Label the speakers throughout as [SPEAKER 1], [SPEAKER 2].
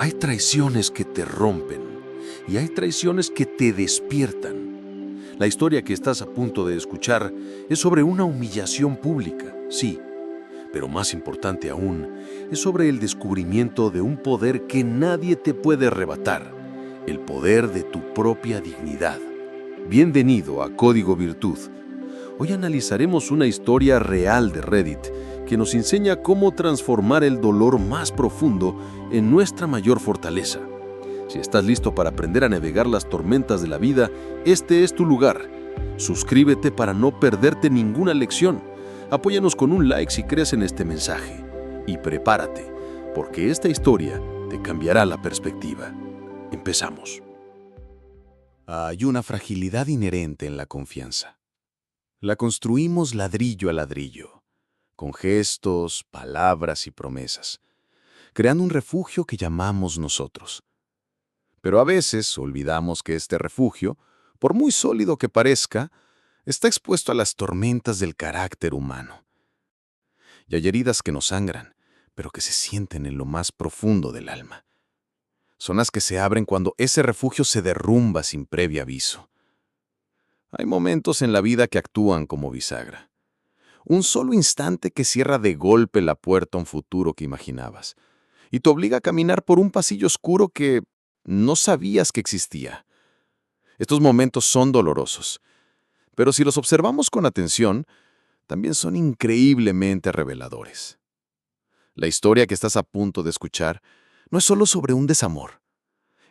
[SPEAKER 1] Hay traiciones que te rompen y hay traiciones que te despiertan. La historia que estás a punto de escuchar es sobre una humillación pública, sí, pero más importante aún, es sobre el descubrimiento de un poder que nadie te puede arrebatar, el poder de tu propia dignidad. Bienvenido a Código Virtud. Hoy analizaremos una historia real de Reddit que nos enseña cómo transformar el dolor más profundo en nuestra mayor fortaleza. Si estás listo para aprender a navegar las tormentas de la vida, este es tu lugar. Suscríbete para no perderte ninguna lección. Apóyanos con un like si crees en este mensaje. Y prepárate, porque esta historia te cambiará la perspectiva. Empezamos.
[SPEAKER 2] Hay una fragilidad inherente en la confianza. La construimos ladrillo a ladrillo, con gestos, palabras y promesas, creando un refugio que llamamos nosotros. Pero a veces olvidamos que este refugio, por muy sólido que parezca, está expuesto a las tormentas del carácter humano. Y hay heridas que nos sangran, pero que se sienten en lo más profundo del alma. Son las que se abren cuando ese refugio se derrumba sin previo aviso. Hay momentos en la vida que actúan como bisagra. Un solo instante que cierra de golpe la puerta a un futuro que imaginabas y te obliga a caminar por un pasillo oscuro que no sabías que existía. Estos momentos son dolorosos, pero si los observamos con atención, también son increíblemente reveladores. La historia que estás a punto de escuchar no es solo sobre un desamor.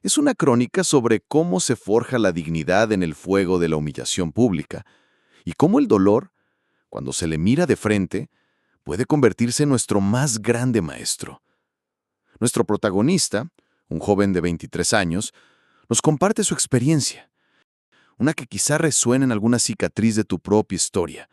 [SPEAKER 2] Es una crónica sobre cómo se forja la dignidad en el fuego de la humillación pública y cómo el dolor, cuando se le mira de frente, puede convertirse en nuestro más grande maestro. Nuestro protagonista, un joven de 23 años, nos comparte su experiencia, una que quizá resuene en alguna cicatriz de tu propia historia,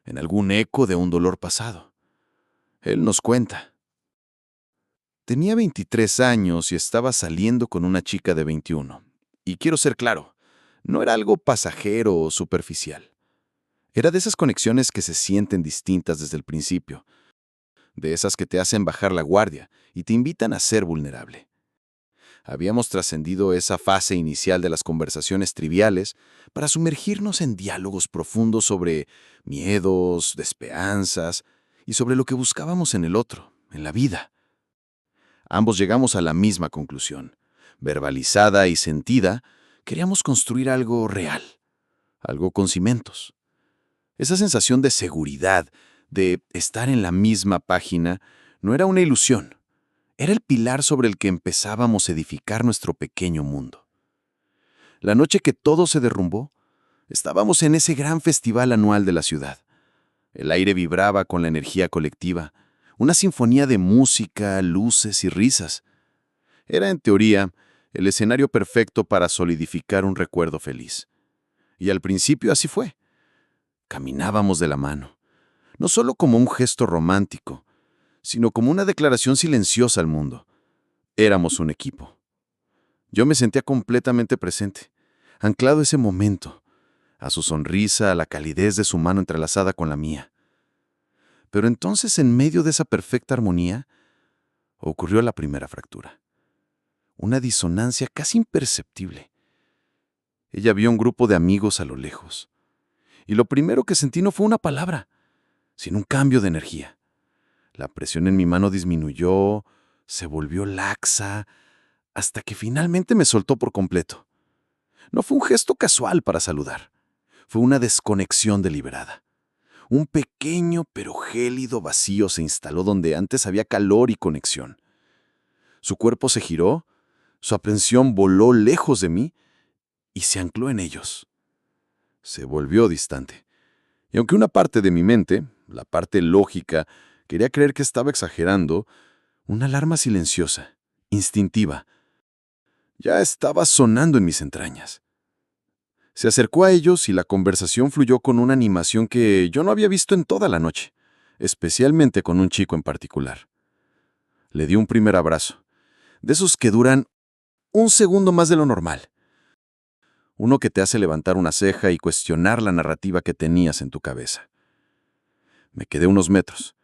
[SPEAKER 2] en algún eco de un dolor pasado. Él nos cuenta. Tenía 23 años y estaba saliendo con una chica de 21. Y quiero ser claro, no era algo pasajero o superficial. Era de esas conexiones que se sienten distintas desde el principio, de esas que te hacen bajar la guardia y te invitan a ser vulnerable. Habíamos trascendido esa fase inicial de las conversaciones triviales para sumergirnos en diálogos profundos sobre miedos, esperanzas y sobre lo que buscábamos en el otro, en la vida. Ambos llegamos a la misma conclusión. Verbalizada y sentida, queríamos construir algo real, algo con cimientos. Esa sensación de seguridad, de estar en la misma página, no era una ilusión. Era el pilar sobre el que empezábamos a edificar nuestro pequeño mundo. La noche que todo se derrumbó, estábamos en ese gran festival anual de la ciudad. El aire vibraba con la energía colectiva, una sinfonía de música, luces y risas. Era, en teoría, el escenario perfecto para solidificar un recuerdo feliz. Y al principio así fue. Caminábamos de la mano, no solo como un gesto romántico, sino como una declaración silenciosa al mundo. Éramos un equipo. Yo me sentía completamente presente, anclado a ese momento, a su sonrisa, a la calidez de su mano entrelazada con la mía. Pero entonces, en medio de esa perfecta armonía, ocurrió la primera fractura. Una disonancia casi imperceptible. Ella vio un grupo de amigos a lo lejos. Y lo primero que sentí no fue una palabra, sino un cambio de energía. La presión en mi mano disminuyó, se volvió laxa, hasta que finalmente me soltó por completo. No fue un gesto casual para saludar. Fue una desconexión deliberada. Un pequeño pero gélido vacío se instaló donde antes había calor y conexión. Su cuerpo se giró, su aprensión voló lejos de mí y se ancló en ellos. Se volvió distante. Y aunque una parte de mi mente, la parte lógica, quería creer que estaba exagerando, una alarma silenciosa, instintiva, ya estaba sonando en mis entrañas. Se acercó a ellos y la conversación fluyó con una animación que yo no había visto en toda la noche, especialmente con un chico en particular. Le di un primer abrazo, de esos que duran un segundo más de lo normal. Uno que te hace levantar una ceja y cuestionar la narrativa que tenías en tu cabeza. Me quedé unos metros,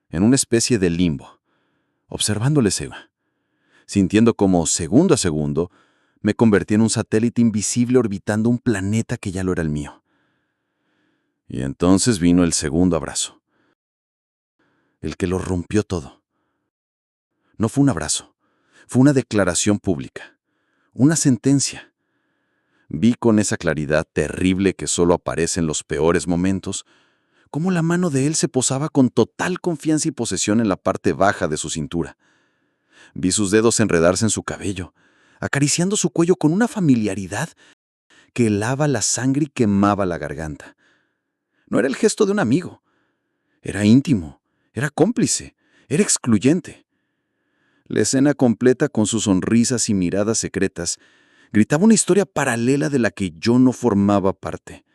[SPEAKER 2] en una especie de limbo, observándole cega. sintiendo como, segundo a segundo, me convertí en un satélite invisible orbitando un planeta que ya lo era el mío. Y entonces vino el segundo abrazo, el que lo rompió todo. No fue un abrazo, fue una declaración pública, una sentencia. Vi con esa claridad terrible que solo aparece en los peores momentos, cómo la mano de él se posaba con total confianza y posesión en la parte baja de su cintura. Vi sus dedos enredarse en su cabello, acariciando su cuello con una familiaridad que helaba la sangre y quemaba la garganta. No era el gesto de un amigo. Era íntimo, era cómplice, era excluyente. La escena completa, con sus sonrisas y miradas secretas, gritaba una historia paralela de la que yo no formaba parte.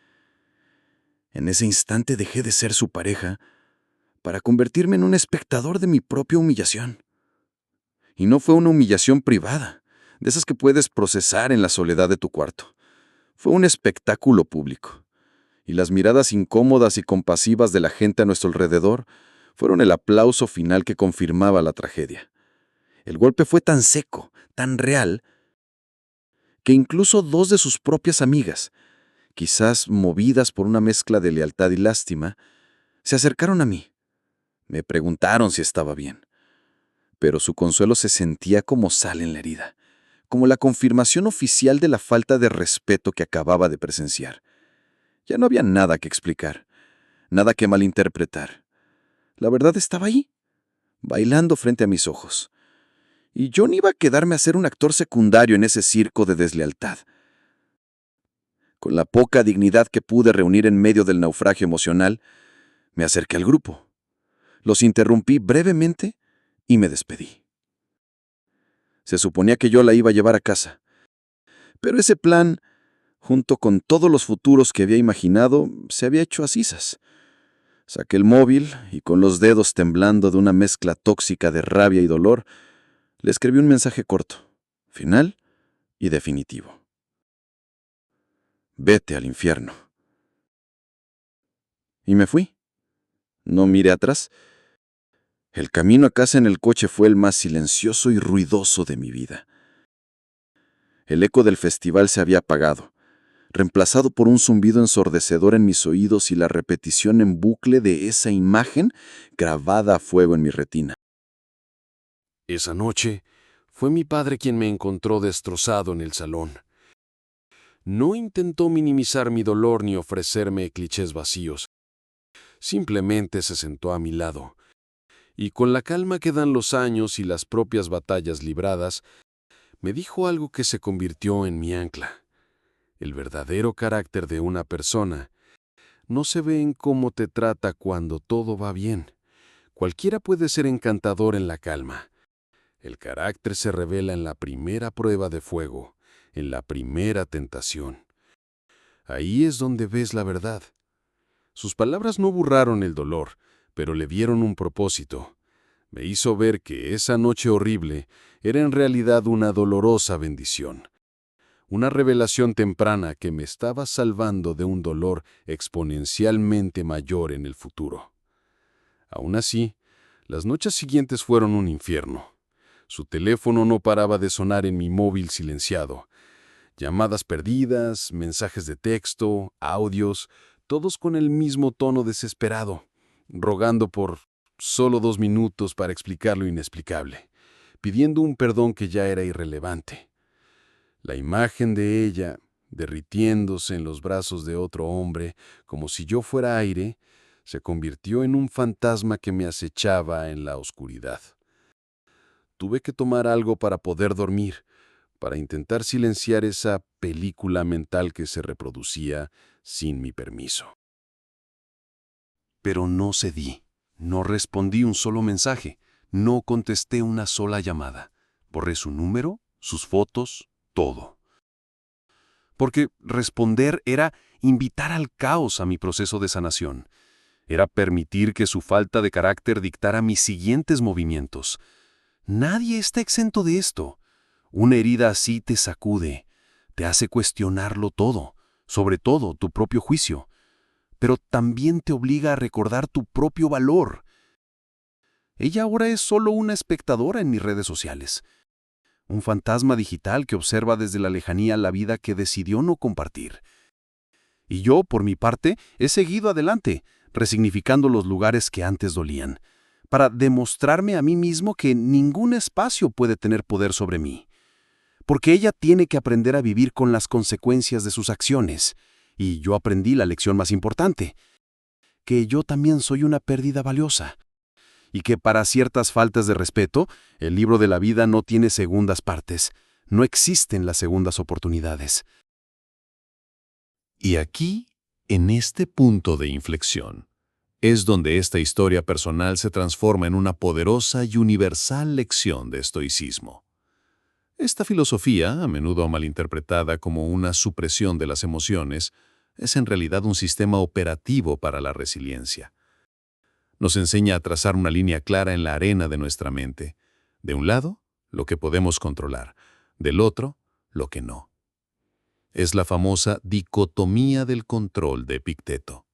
[SPEAKER 2] En ese instante dejé de ser su pareja para convertirme en un espectador de mi propia humillación. Y no fue una humillación privada, de esas que puedes procesar en la soledad de tu cuarto. Fue un espectáculo público. Y las miradas incómodas y compasivas de la gente a nuestro alrededor fueron el aplauso final que confirmaba la tragedia. El golpe fue tan seco, tan real, que incluso dos de sus propias amigas, quizás movidas por una mezcla de lealtad y lástima, se acercaron a mí. Me preguntaron si estaba bien. Pero su consuelo se sentía como sal en la herida, como la confirmación oficial de la falta de respeto que acababa de presenciar. Ya no había nada que explicar, nada que malinterpretar. La verdad estaba ahí, bailando frente a mis ojos. Y yo no iba a quedarme a ser un actor secundario en ese circo de deslealtad. Con la poca dignidad que pude reunir en medio del naufragio emocional, me acerqué al grupo. Los interrumpí brevemente y me despedí. Se suponía que yo la iba a llevar a casa. Pero ese plan, junto con todos los futuros que había imaginado, se había hecho asizas. Saqué el móvil y, con los dedos temblando de una mezcla tóxica de rabia y dolor, le escribí un mensaje corto, final y definitivo. Vete al infierno. Y me fui. No miré atrás. El camino a casa en el coche fue el más silencioso y ruidoso de mi vida. El eco del festival se había apagado, reemplazado por un zumbido ensordecedor en mis oídos y la repetición en bucle de esa imagen grabada a fuego en mi retina.
[SPEAKER 1] Esa noche fue mi padre quien me encontró destrozado en el salón. No intentó minimizar mi dolor ni ofrecerme clichés vacíos. Simplemente se sentó a mi lado, y con la calma que dan los años y las propias batallas libradas, me dijo algo que se convirtió en mi ancla. El verdadero carácter de una persona no se ve en cómo te trata cuando todo va bien. Cualquiera puede ser encantador en la calma. El carácter se revela en la primera prueba de fuego, en la primera tentación. Ahí es donde ves la verdad. Sus palabras no burlaron el dolor, pero le dieron un propósito. Me hizo ver que esa noche horrible era en realidad una dolorosa bendición. Una revelación temprana que me estaba salvando de un dolor exponencialmente mayor en el futuro. Aún así, las noches siguientes fueron un infierno. Su teléfono no paraba de sonar en mi móvil silenciado. Llamadas perdidas, mensajes de texto, audios, todos con el mismo tono desesperado, rogando por solo 2 minutos para explicar lo inexplicable, pidiendo un perdón que ya era irrelevante. La imagen de ella, derritiéndose en los brazos de otro hombre, como si yo fuera aire, se convirtió en un fantasma que me acechaba en la oscuridad. Tuve que tomar algo para poder dormir, para intentar silenciar esa película mental que se reproducía sin mi permiso. Pero no cedí, no respondí un solo mensaje, no contesté una sola llamada. Borré su número, sus fotos, todo. Porque responder era invitar al caos a mi proceso de sanación. Era permitir que su falta de carácter dictara mis siguientes movimientos. Nadie está exento de esto. Una herida así te sacude, te hace cuestionarlo todo, sobre todo tu propio juicio, pero también te obliga a recordar tu propio valor. Ella ahora es solo una espectadora en mis redes sociales.
[SPEAKER 3] un fantasma digital que observa desde la lejanía la vida que decidió no compartir. Y yo, por mi parte, he seguido adelante, resignificando los lugares que antes dolían, para demostrarme a mí mismo que ningún espacio puede tener poder sobre mí. Porque ella tiene que aprender a vivir con las consecuencias de sus acciones. Y yo aprendí la lección más importante, que yo también soy una pérdida valiosa. Y que para ciertas faltas de respeto, el libro de la vida no tiene segundas partes. No existen las segundas oportunidades.
[SPEAKER 2] Y aquí, en este punto de inflexión, es donde esta historia personal se transforma en una poderosa y universal lección de estoicismo. Esta filosofía, a menudo malinterpretada como una supresión de las emociones, es en realidad un sistema operativo para la resiliencia. Nos enseña a trazar una línea clara en la arena de nuestra mente. De un lado, lo que podemos controlar; del otro, lo que no. Es la famosa dicotomía del control de Epicteto.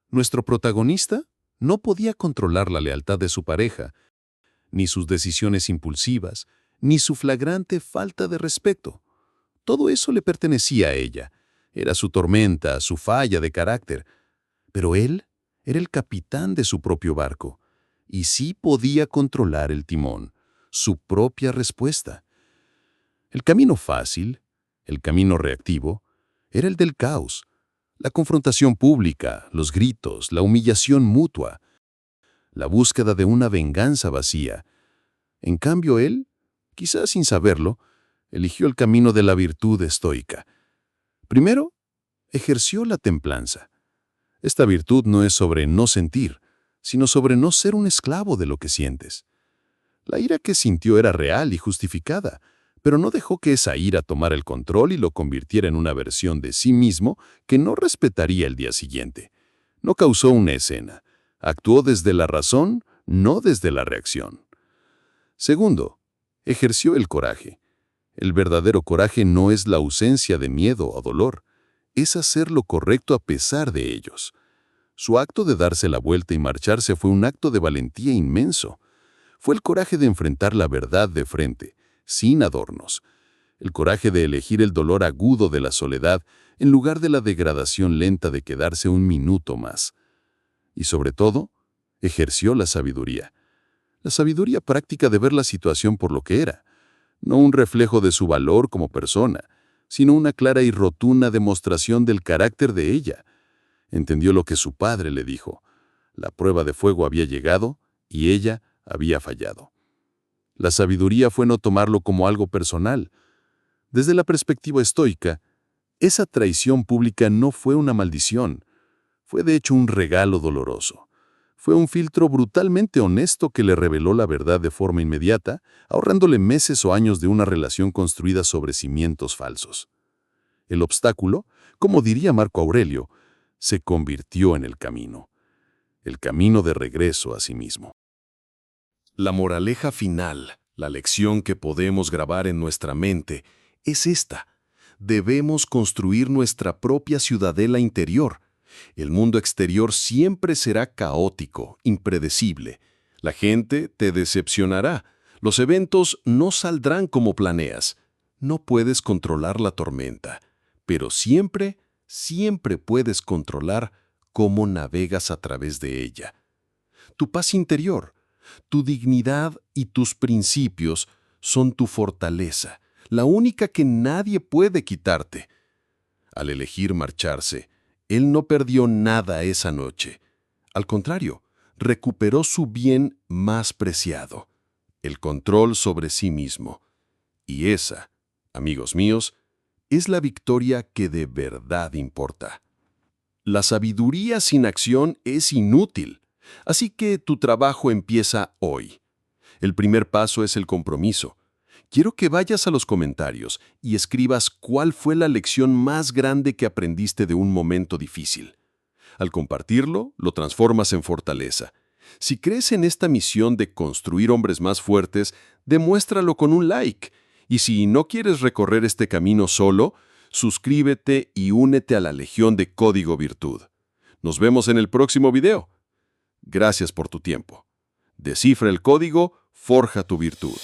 [SPEAKER 2] Nuestro protagonista no podía controlar la lealtad de su pareja, ni sus decisiones impulsivas, ni su flagrante falta de respeto. Todo eso le pertenecía a ella. Era su tormenta, su falla de carácter. Pero él era el capitán de su propio barco, y sí podía controlar el timón, su propia respuesta. El camino fácil, el camino reactivo, era el del caos, la confrontación pública, los gritos, la humillación mutua, la búsqueda de una venganza vacía. En cambio, él, quizás sin saberlo, eligió el camino de la virtud estoica. Primero, ejerció la templanza. Esta virtud no es sobre no sentir, sino sobre no ser un esclavo de lo que sientes. La ira que sintió era real y justificada, pero no dejó que esa ira tomara el control y lo convirtiera en una versión de sí mismo que no respetaría el día siguiente. No causó una escena. Actuó desde la razón, no desde la reacción. Segundo, ejerció el coraje. El verdadero coraje no es la ausencia de miedo o dolor, es hacer lo correcto a pesar de ellos. Su acto de darse la vuelta y marcharse fue un acto de valentía inmenso. Fue el coraje de enfrentar la verdad de frente, sin adornos. El coraje de elegir el dolor agudo de la soledad en lugar de la degradación lenta de quedarse un minuto más. Y sobre todo, ejerció la sabiduría. La sabiduría práctica de ver la situación por lo que era, no un reflejo de su valor como persona, sino una clara y rotunda demostración del carácter de ella. Entendió lo que su padre le dijo. La prueba de fuego había llegado y ella había fallado. La sabiduría fue no tomarlo como algo personal. Desde la perspectiva estoica, esa traición pública no fue una maldición, fue de hecho un regalo doloroso. Fue un filtro brutalmente honesto que le reveló la verdad de forma inmediata, ahorrándole meses o años de una relación construida sobre cimientos falsos. El obstáculo, como diría Marco Aurelio, se convirtió en el camino de regreso a sí mismo. La moraleja final, la lección que podemos grabar en nuestra mente, es esta. Debemos construir nuestra propia ciudadela interior. El mundo exterior siempre será caótico, impredecible. La gente te decepcionará. Los eventos no saldrán como planeas. No puedes controlar la tormenta, pero siempre puedes controlar cómo navegas a través de ella. Tu paz interior, tu dignidad y tus principios son tu fortaleza, la única que nadie puede quitarte. Al elegir marcharse, él no perdió nada esa noche. Al contrario, recuperó su bien más preciado, el control sobre sí mismo. Y esa, amigos míos, es la victoria que de verdad importa. La sabiduría sin acción es inútil, así que tu trabajo empieza hoy. El primer paso es el compromiso. Quiero que vayas a los comentarios y escribas cuál fue la lección más grande que aprendiste de un momento difícil. Al compartirlo, lo transformas en fortaleza. Si crees en esta misión de construir hombres más fuertes, demuéstralo con un like. Y si no quieres recorrer este camino solo, suscríbete y únete a la Legión de Código Virtud. Nos vemos en el próximo video. Gracias por tu tiempo. Descifra el código, forja tu virtud.